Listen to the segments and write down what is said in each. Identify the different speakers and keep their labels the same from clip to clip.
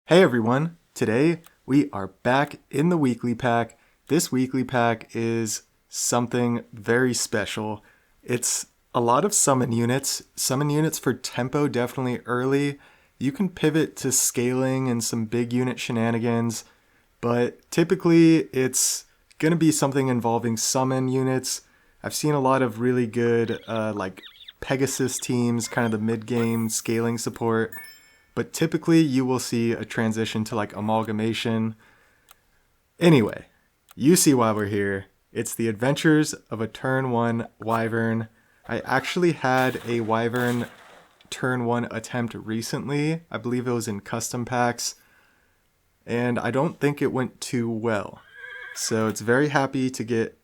Speaker 1: Hey everyone, today we are back in the weekly pack. This weekly pack is something very special. It's a lot of summon units for tempo definitely early. You can pivot to scaling and some big unit shenanigans, but typically it's going to be something involving summon units. I've seen a lot of really good like Pegasus teams, kind of the mid-game scaling support. But typically you will see a transition to like amalgamation. Anyway, you see why we're here. It's the adventures of a turn 1 wyvern. I actually had a wyvern turn 1 attempt recently. I believe it was in custom packs. And I don't think it went too well. So it's very happy to get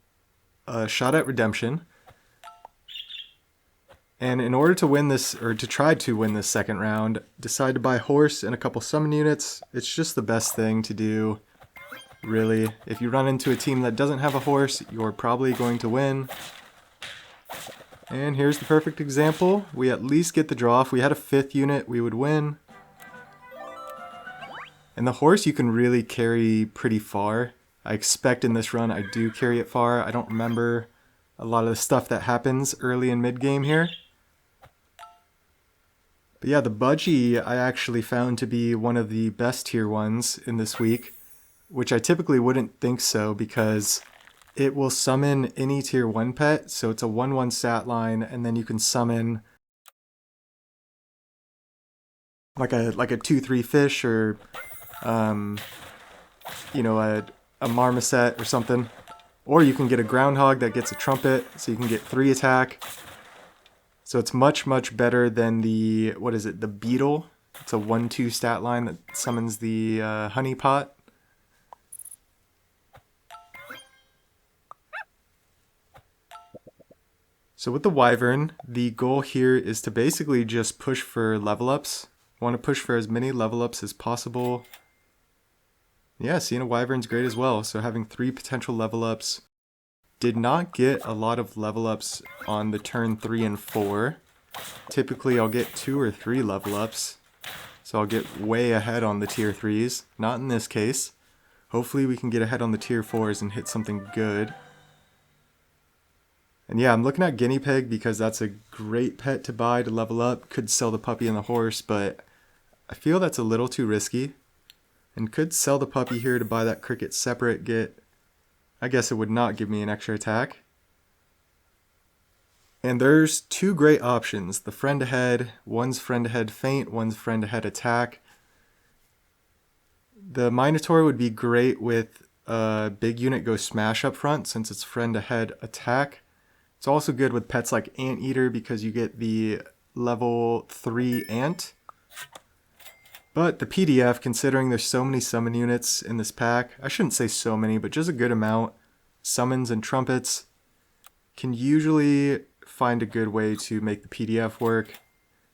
Speaker 1: a shot at redemption. And in order to win this, or to try to win this second round, decide to buy horse and a couple summon units. It's just the best thing to do, really. If you run into a team that doesn't have a horse, you're probably going to win. And here's the perfect example. We at least get the draw. If we had a 5th unit, we would win. And the horse you can really carry pretty far. I expect in this run I do carry it far. I don't remember a lot of the stuff that happens early and mid-game here. But yeah, the Budgie I actually found to be one of the best tier ones in this week, which I typically wouldn't think so because it will summon any tier 1 pet, so it's a 1/1 stat line, and then you can summon like a 2/3 fish or you know, a marmoset or something. Or you can get a groundhog that gets a trumpet, so you can get 3 attack. So it's much, much better than the, what is it, the beetle. It's a 1/2 stat line that summons the honey pot. So with the wyvern, the goal here is to basically just push for level ups. Want to push for as many level ups as possible. Yeah, seeing a wyvern's great as well. So having 3 potential level ups. Did not get a lot of level ups on the turn 3 and 4. Typically I'll get 2 or 3 level ups. So I'll get way ahead on the tier 3s. Not in this case. Hopefully we can get ahead on the tier 4s and hit something good. And yeah, I'm looking at guinea pig because that's a great pet to buy to level up. Could sell the puppy and the horse, but I feel that's a little too risky. And could sell the puppy here to buy that cricket separate, get, I guess it would not give me an extra attack. And there's 2 great options. The friend ahead, one's friend ahead feint, one's friend ahead attack. The Minotaur would be great with a big unit go smash up front since it's friend ahead attack. It's also good with pets like Anteater because you get the level 3 ant. But the PDF, considering there's so many summon units in this pack, I shouldn't say so many, but just a good amount, summons and trumpets, can usually find a good way to make the PDF work.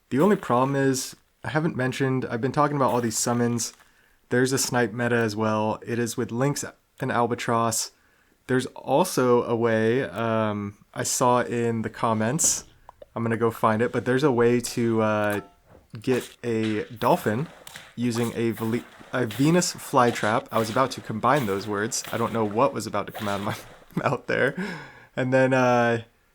Speaker 1: The only problem is, I haven't mentioned, I've been talking about all these summons. There's a Snipe meta as well. It is with Lynx and Albatross. There's also a way, I saw in the comments, I'm going to go find it, but there's a way to get a dolphin using a Venus flytrap. I was about to combine those words. I don't know what was about to come out of my mouth there. And then,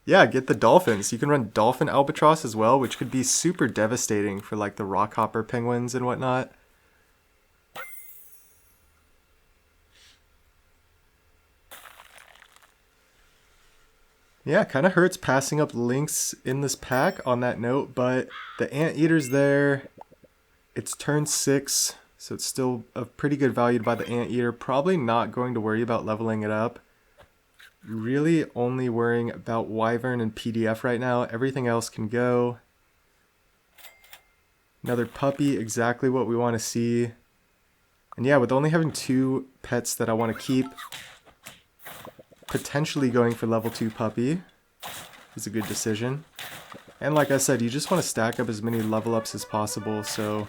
Speaker 1: yeah, get the dolphins. You can run dolphin albatross as well, which could be super devastating for like the rockhopper penguins and whatnot. Yeah, kind of hurts passing up Lynx in this pack on that note, but the Anteater's there. It's turn 6, so it's still a pretty good value to buy the Anteater. Probably not going to worry about leveling it up. Really only worrying about wyvern and PDF right now. Everything else can go. Another puppy, exactly what we want to see. And yeah, with only having 2 pets that I want to keep, potentially going for level 2 puppy is a good decision. And like I said, you just want to stack up as many level ups as possible, so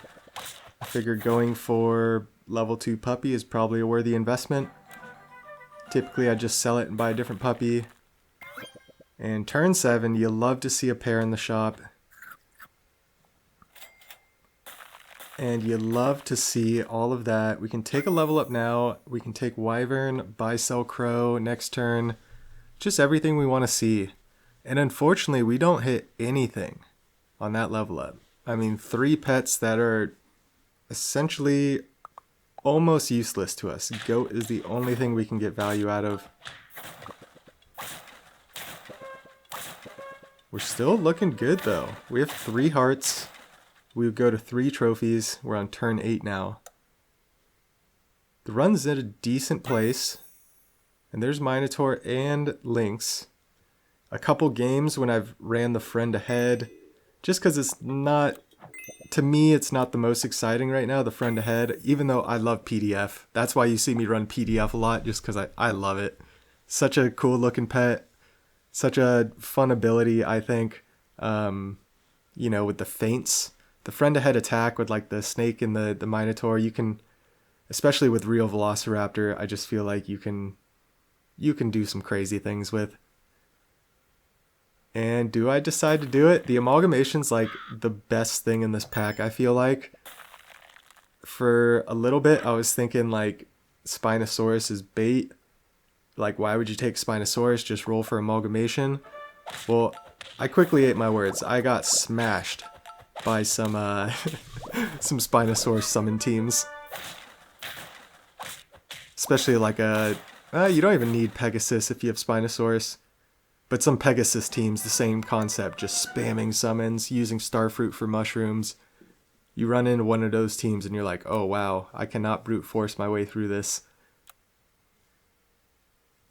Speaker 1: I figured going for level 2 puppy is probably a worthy investment. Typically I just sell it and buy a different puppy. And turn 7, you love to see a pair in the shop. And you love to see all of that. We can take a level up now. We can take Wyvern, buy, sell Crow next turn. Just everything we want to see. And unfortunately, we don't hit anything on that level up. I mean, 3 pets that are essentially almost useless to us. Goat is the only thing we can get value out of. We're still looking good though. We have 3 hearts. We would go to 3 trophies. We're on turn 8 now. The run's in a decent place. And there's Minotaur and Lynx. A couple games when I've ran the friend ahead. Just because it's not, to me, it's not the most exciting right now, the friend ahead. Even though I love PDF. That's why you see me run PDF a lot, just because I love it. Such a cool looking pet. Such a fun ability, I think. You know, with the feints. The friend ahead attack with like the snake and the Minotaur, you can, especially with real Velociraptor, I just feel like you can do some crazy things with. And do I decide to do it? The amalgamation's like the best thing in this pack, I feel like. For a little bit, I was thinking like Spinosaurus is bait. Like, why would you take Spinosaurus? Just roll for amalgamation. Well, I quickly ate my words. I got smashed by some some Spinosaurus summon teams. Especially like you don't even need Pegasus if you have Spinosaurus. But some Pegasus teams, the same concept, just spamming summons, using Starfruit for mushrooms. You run into one of those teams and you're like, oh wow, I cannot brute force my way through this.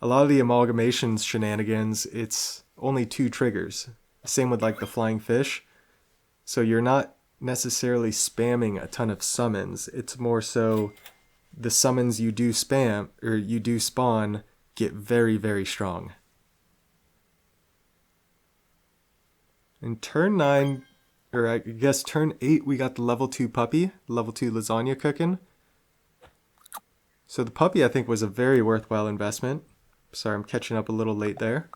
Speaker 1: A lot of the amalgamations shenanigans, it's only 2 triggers. Same with like the flying fish. So you're not necessarily spamming a ton of summons. It's more so the summons you do spam, or you do spawn, get very, very strong. In turn 9, or I guess turn 8, we got the level 2 puppy, level 2 lasagna cooking. So the puppy I think was a very worthwhile investment. Sorry, I'm catching up a little late there.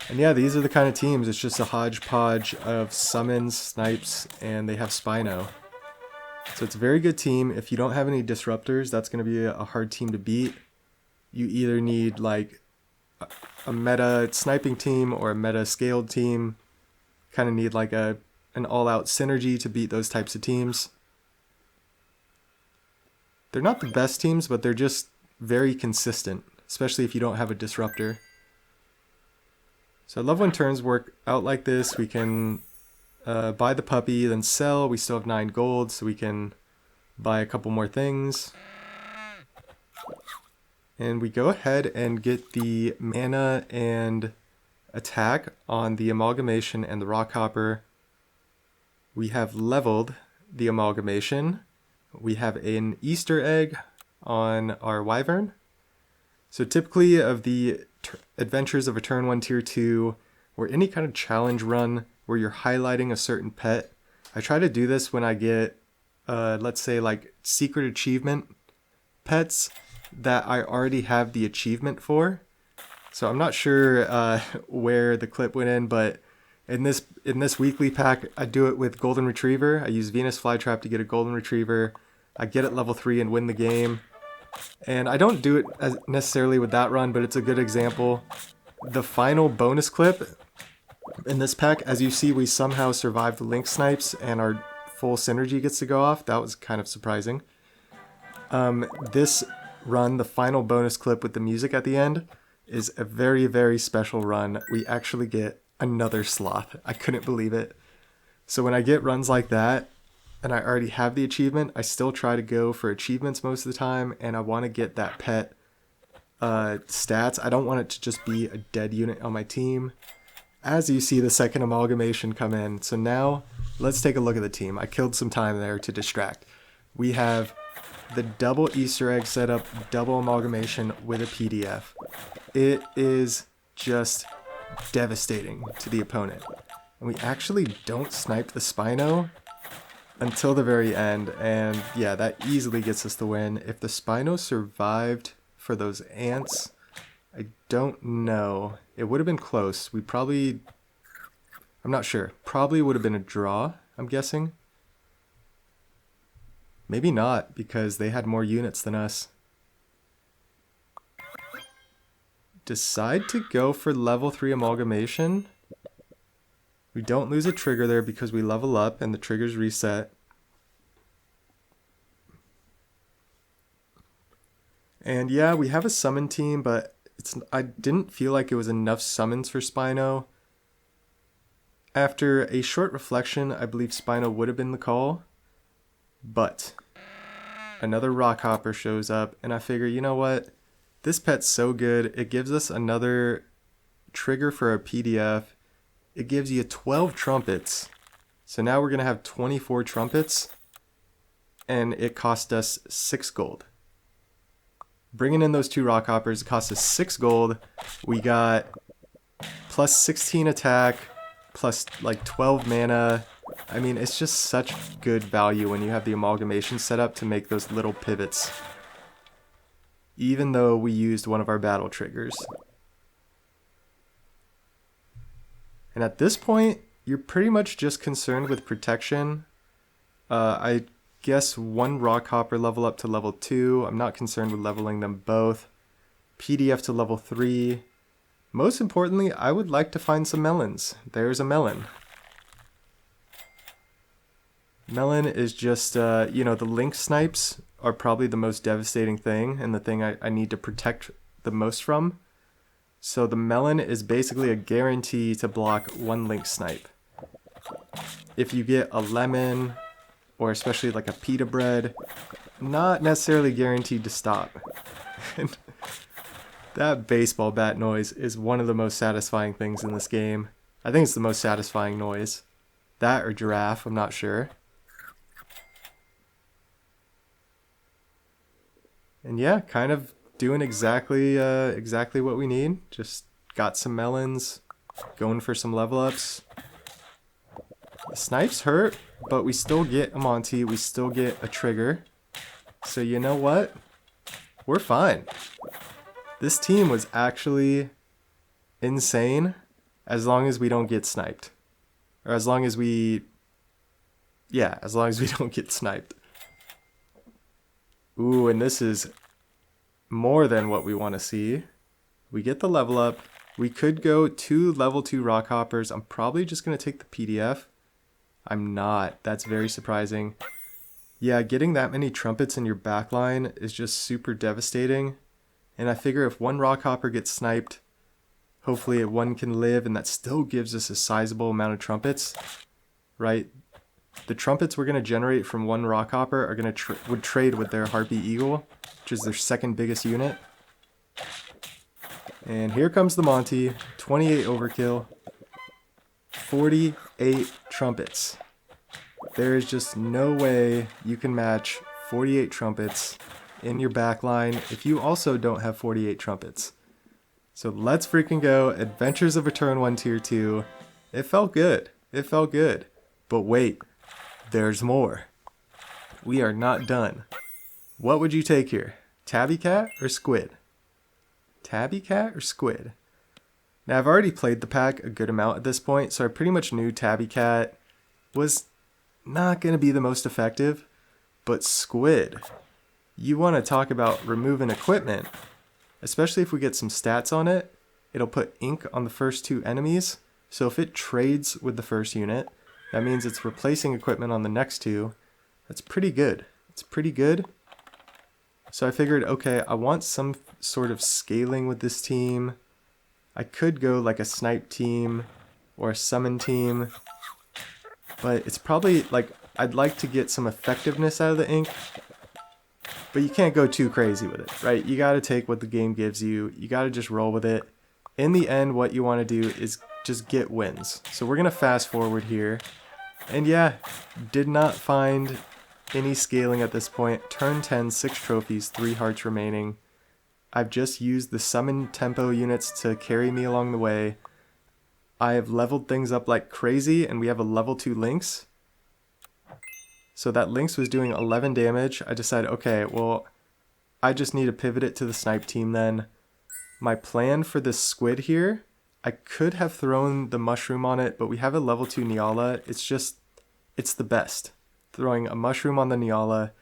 Speaker 1: And yeah, these are the kind of teams, it's just a hodgepodge of summons, snipes, and they have Spino. So it's a very good team. If you don't have any disruptors, that's going to be a hard team to beat. You either need like a meta sniping team or a meta scaled team. Kind of need like an all-out synergy to beat those types of teams. They're not the best teams, but they're just very consistent, especially if you don't have a disruptor. So I love when turns work out like this. We can buy the puppy, then sell. We still have 9 gold, so we can buy a couple more things. And we go ahead and get the mana and attack on the amalgamation and the rockhopper. We have leveled the amalgamation. We have an Easter egg on our wyvern. So typically of the adventures of a turn 1 tier 2 or any kind of challenge run where you're highlighting a certain pet, I try to do this when I get let's say like secret achievement pets that I already have the achievement for. So I'm not sure where the clip went in, but in this weekly pack, I do it with Golden Retriever. I use Venus Flytrap to get a Golden Retriever. I get it level 3 and win the game. And I don't do it as necessarily with that run, but it's a good example. The final bonus clip in this pack, as you see, we somehow survived the Lynx Snipes and our full synergy gets to go off. That was kind of surprising. This run, the final bonus clip with the music at the end, is a very, very special run. We actually get another sloth. I couldn't believe it. So when I get runs like that, and I already have the achievement, I still try to go for achievements most of the time, and I want to get that pet stats. I don't want it to just be a dead unit on my team. As you see the second amalgamation come in. So now, let's take a look at the team. I killed some time there to distract. We have the double Easter egg setup, double amalgamation with a PDF. It is just devastating to the opponent. And we actually don't snipe the Spino until the very end, and yeah, that easily gets us the win. If the Spino survived for those ants, I don't know. It would have been close. We probably, I'm not sure, probably would have been a draw, I'm guessing. Maybe not, because they had more units than us. Decide to go for level 3 amalgamation. We don't lose a trigger there because we level up and the triggers reset. And yeah, we have a summon team, but I didn't feel like it was enough summons for Spino. After a short reflection, I believe Spino would have been the call. But another Rockhopper shows up, and I figure, you know what? This pet's so good. It gives us another trigger for our PDF. It gives you 12 trumpets. So now we're going to have 24 trumpets, and it cost us 6 gold. Bringing in those 2 Rockhoppers, it cost us 6 gold. We got plus 16 attack, plus like 12 mana. I mean, it's just such good value when you have the amalgamation set up to make those little pivots. Even though we used one of our battle triggers. And at this point, you're pretty much just concerned with protection. I guess 1 Rockhopper level up to level 2. I'm not concerned with leveling them both. PDF to level 3. Most importantly, I would like to find some melons. There's a melon. Melon is just, you know, the link snipes are probably the most devastating thing and the thing I need to protect the most from. So the melon is basically a guarantee to block 1 link snipe. If you get a lemon, or especially like a pita bread, not necessarily guaranteed to stop. And that baseball bat noise is one of the most satisfying things in this game. I think it's the most satisfying noise. That or giraffe, I'm not sure. And yeah, kind of doing exactly what we need. Just got some melons, going for some level ups. The snipes hurt, but we still get a Monty, we still get a trigger. So you know what? We're fine. This team was actually insane as long as we don't get sniped. Or as long as we... Yeah, as long as we don't get sniped. Ooh, and this is more than what we want to see. We get the level up. We could go 2 level 2 Rockhoppers. I'm probably just going to take the PDF. I'm not. That's very surprising. Yeah, getting that many trumpets in your backline is just super devastating. And I figure if 1 Rockhopper gets sniped, hopefully 1 can live, and that still gives us a sizable amount of trumpets, right? The trumpets we're going to generate from 1 Rockhopper are going to would trade with their Harpy Eagle, which is their 2nd biggest unit. And here comes the Monty, 28 overkill, 48 trumpets. There is just no way you can match 48 trumpets in your backline if you also don't have 48 trumpets. So let's freaking go. Adventures of Return 1 Tier 2. It felt good. It felt good. But wait, there's more. We are not done. What would you take here? Tabby Cat or Squid? Tabby Cat or Squid? Now I've already played the pack a good amount at this point, so I pretty much knew Tabby Cat was not going to be the most effective. But Squid, you want to talk about removing equipment. Especially if we get some stats on it, it'll put ink on the first 2 enemies. So if it trades with the first unit, that means it's replacing equipment on the next 2. That's pretty good. It's pretty good. So I figured, okay, I want some sort of scaling with this team. I could go like a snipe team or a summon team. But it's probably like, I'd like to get some effectiveness out of the ink. But you can't go too crazy with it, right? You got to take what the game gives you. You got to just roll with it. In the end, what you want to do is just get wins. So we're going to fast forward here. And yeah, did not find any scaling at this point. Turn 10, 6 trophies, 3 hearts remaining. I've just used the summon tempo units to carry me along the way. I have leveled things up like crazy, and we have a level 2 Lynx. So that Lynx was doing 11 damage. I decided, okay, well, I just need to pivot it to the snipe team then. My plan for this Squid here, I could have thrown the mushroom on it, but we have a level 2 Nyala. It's the best. Throwing a mushroom on the Nyala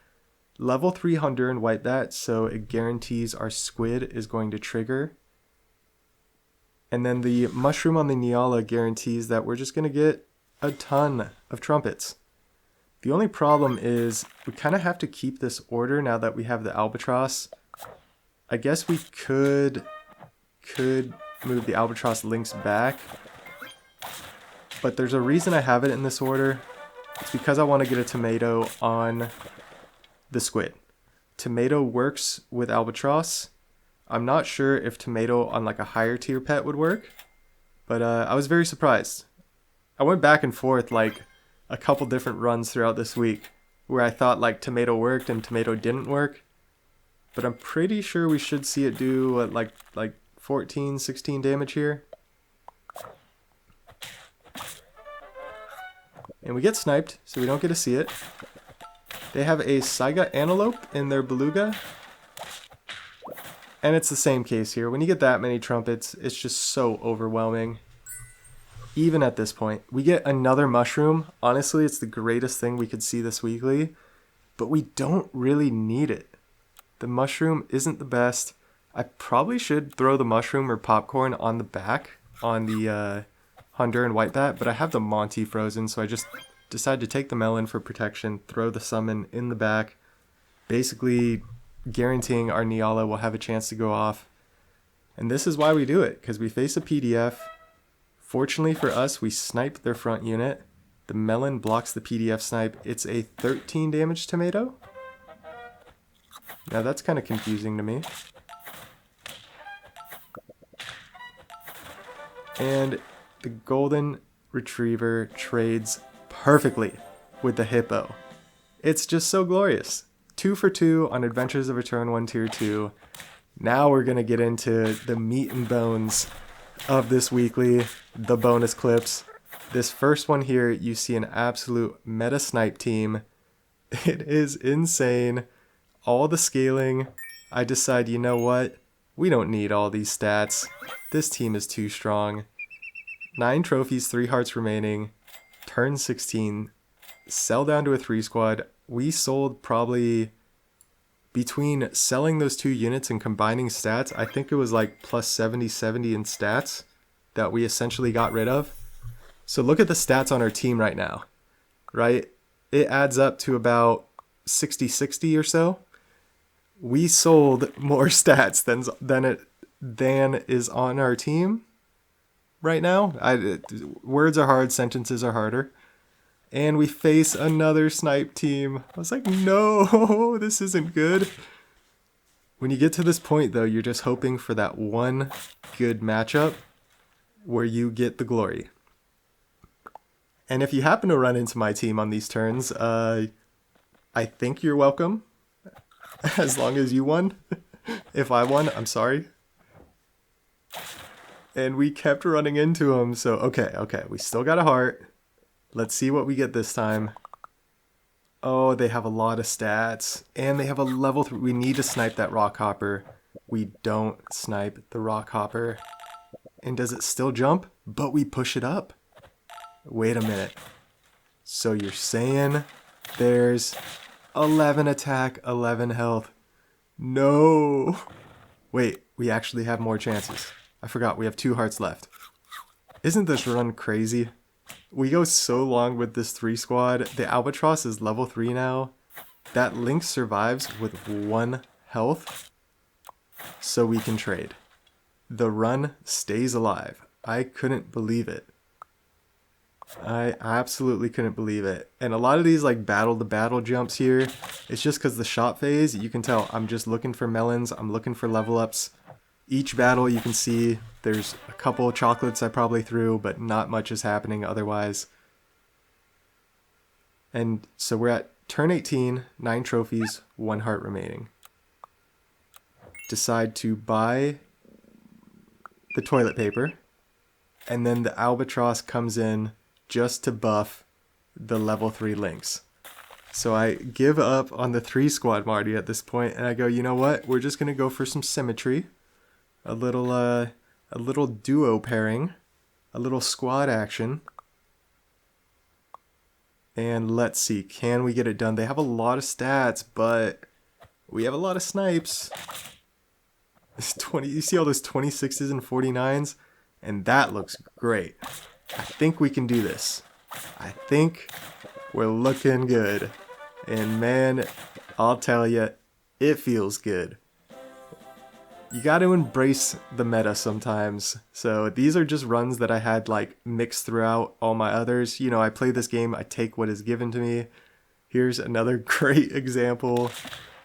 Speaker 1: Level 3 Honduran Whitebat, so it guarantees our squid is going to trigger. And then the mushroom on the Nyala guarantees that we're just going to get a ton of trumpets. The only problem is we kind of have to keep this order now that we have the albatross. I guess we could move the albatross links back, but there's a reason I have it in this order. It's because I want to get a tomato on the squid. Tomato works with albatross. I'm not sure if tomato on like a higher tier pet would work, but I was very surprised. I went back and forth like a couple different runs throughout this week where I thought like tomato worked and tomato didn't work, but I'm pretty sure we should see it do like 14, 16 damage here. And we get sniped, so we don't get to see it. They have a Sugah antelope in their Beluga. And it's the same case here. When you get that many trumpets, it's just so overwhelming. Even at this point. We get another mushroom. Honestly, it's the greatest thing we could see this weekly. But we don't really need it. The mushroom isn't the best. I probably should throw the mushroom or popcorn on the back on the Honduran Whitebat, but I have the Monty frozen, so I just decided to take the melon for protection, throw the summon in the back, basically guaranteeing our Nyala will have a chance to go off. And this is why we do it, because we face a PDF. Fortunately for us, we snipe their front unit. The melon blocks the PDF snipe. It's a 13 damage tomato. Now that's kind of confusing to me. And the golden retriever trades perfectly with the hippo. It's just so glorious. 2 for 2 on Adventures of Return 1 Tier 2. Now we're going to get into the meat and bones of this weekly, the bonus clips. This first one here, you see an absolute meta snipe team. It is insane. All the scaling. I decide, you know what? We don't need all these stats. This team is too strong. 9 trophies, 3 hearts remaining. Turn 16. Sell down to a 3 squad. We sold probably between selling those 2 units and combining stats, I think it was like plus 70 in stats that we essentially got rid of. So look at the stats on our team right now, right? It adds up to about 60 or so. We sold more stats than is on our team right now. Words are hard, sentences are harder. And we face another snipe team. I was like, no, this isn't good. When you get to this point, though, you're just hoping for that one good matchup where you get the glory. And if you happen to run into my team on these turns, I think you're welcome. As long as you won. If I won, I'm sorry. And we kept running into them, so okay, we still got a heart. Let's see what we get this time. Oh, they have a lot of stats. And they have a level 3. We need to snipe that rock hopper. We don't snipe the rock hopper. And does it still jump? But we push it up. Wait a minute. So you're saying there's 11 attack, 11 health. No. Wait, we actually have more chances. I forgot, we have 2 hearts left. Isn't this run crazy? We go so long with this 3 squad. The albatross is level 3 now. That lynx survives with 1 health, so we can trade. The run stays alive. I couldn't believe it. I absolutely couldn't believe it. And a lot of these like battle to battle jumps here, it's just because the shot phase, you can tell I'm just looking for melons, I'm looking for level ups. Each battle you can see there's a couple of chocolates I probably threw, but not much is happening otherwise. And so we're at turn 18, 9 trophies, 1 heart remaining. Decide to buy the toilet paper, and then the albatross comes in just to buff the level 3 lynx. So I give up on the 3 squad Marty at this point, and I go, you know what? We're just gonna go for some symmetry. A little duo pairing, a little squad action. And let's see, can we get it done? They have a lot of stats, but we have a lot of snipes. You see all those 26s and 49s? And that looks great. I think we can do this. I think we're looking good. And man, I'll tell you, it feels good. You got to embrace the meta sometimes. So these are just runs that I had like mixed throughout all my others. You know, I play this game, I take what is given to me. Here's another great example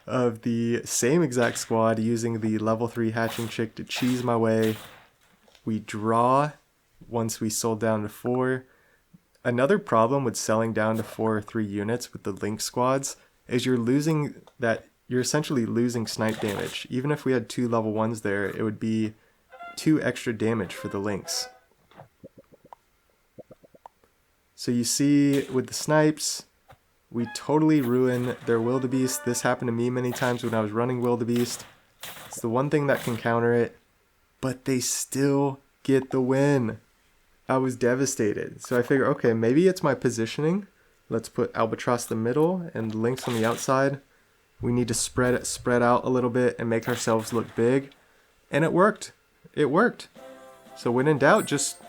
Speaker 1: of the same exact squad using the level 3 hatching chick to cheese my way. We draw once we sold down to 4. Another problem with selling down to 4 or 3 units with the link squads is you're essentially losing snipe damage. Even if we had 2 level 1s there, it would be 2 extra damage for the links. So you see with the snipes, we totally ruin their wildebeest. This happened to me many times when I was running wildebeest. It's the one thing that can counter it, but they still get the win. I was devastated. So I figure, okay, maybe it's my positioning. Let's put albatross in the middle and lynx on the outside. We need to spread out a little bit and make ourselves look big. And it worked. It worked. So when in doubt, just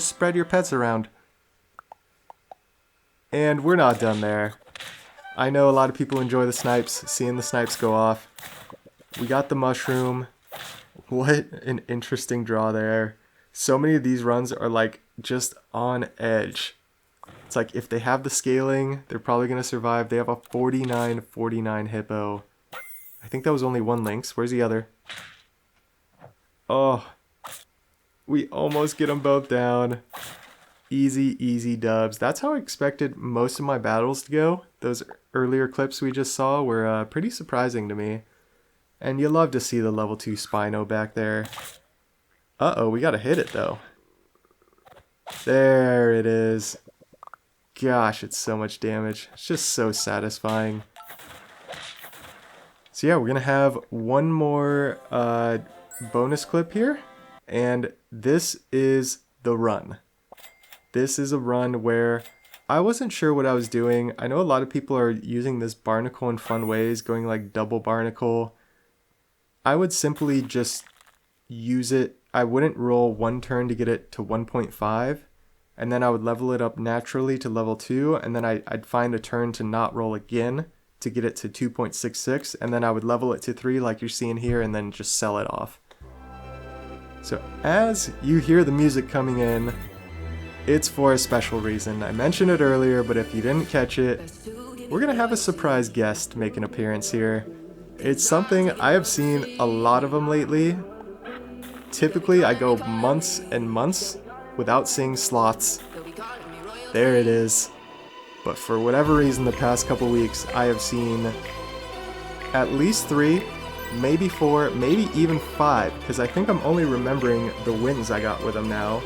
Speaker 1: spread your pets around. And we're not done there. I know a lot of people enjoy the snipes, seeing the snipes go off. We got the mushroom. What an interesting draw there. So many of these runs are like just on edge. It's like if they have the scaling, they're probably going to survive. They have a 49-49 hippo. I think that was only 1 lynx. Where's the other? Oh, we almost get them both down. Easy dubs. That's how I expected most of my battles to go. Those earlier clips we just saw were pretty surprising to me. And you love to see the level 2 Spino back there. Uh-oh, we gotta hit it though. There it is. Gosh, it's so much damage. It's just so satisfying. So yeah, we're gonna have one more bonus clip here. And this is the run. This is a run where I wasn't sure what I was doing. I know a lot of people are using this barnacle in fun ways, going like double barnacle. I would simply just use it. I wouldn't roll 1 turn to get it to 1.5, and then I would level it up naturally to level 2, and then I'd find a turn to not roll again to get it to 2.66, and then I would level it to 3 like you're seeing here, and then just sell it off. So as you hear the music coming in, it's for a special reason. I mentioned it earlier, but if you didn't catch it, we're gonna have a surprise guest make an appearance here. It's something I have seen a lot of them lately. Typically, I go months and months without seeing sloths. There it is. But for whatever reason, the past couple weeks, I have seen at least 3, maybe 4, maybe even 5, because I think I'm only remembering the wins I got with them now.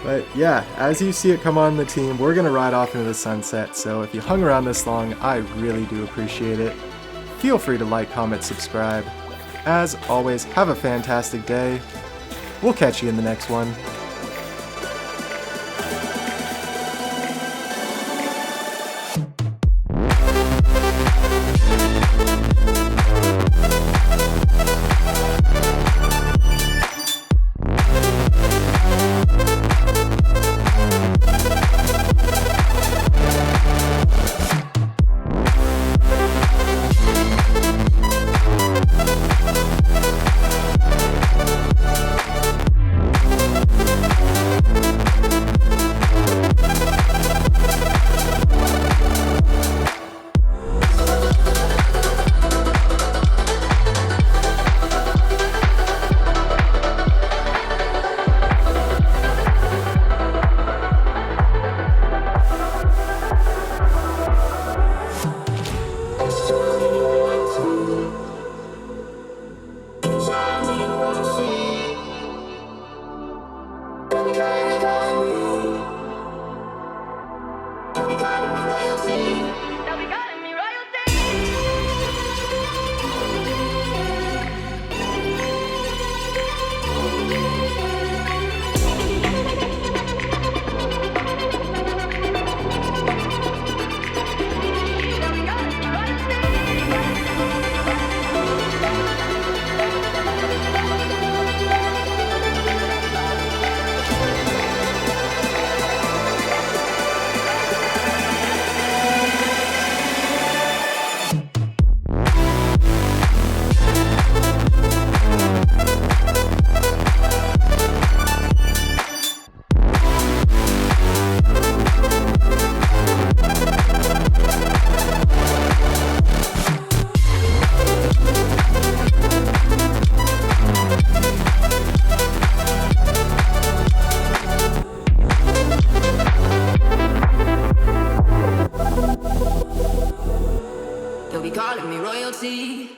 Speaker 1: But yeah, as you see it come on the team, we're going to ride off into the sunset, so if you hung around this long, I really do appreciate it. Feel free to like, comment, subscribe. As always, have a fantastic day. We'll catch you in the next one.
Speaker 2: calling me royalty.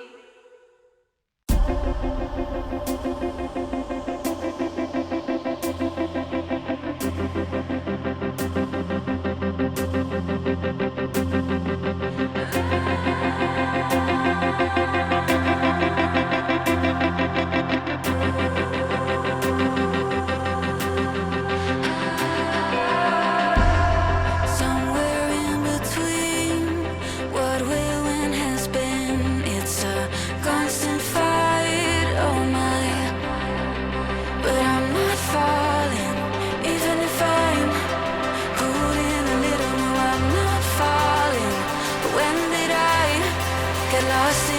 Speaker 2: Somewhere in between what will and has been, it's a constant fight, oh my. But I'm not falling, even if I'm cooling a little. No, I'm not falling. But when did I get lost in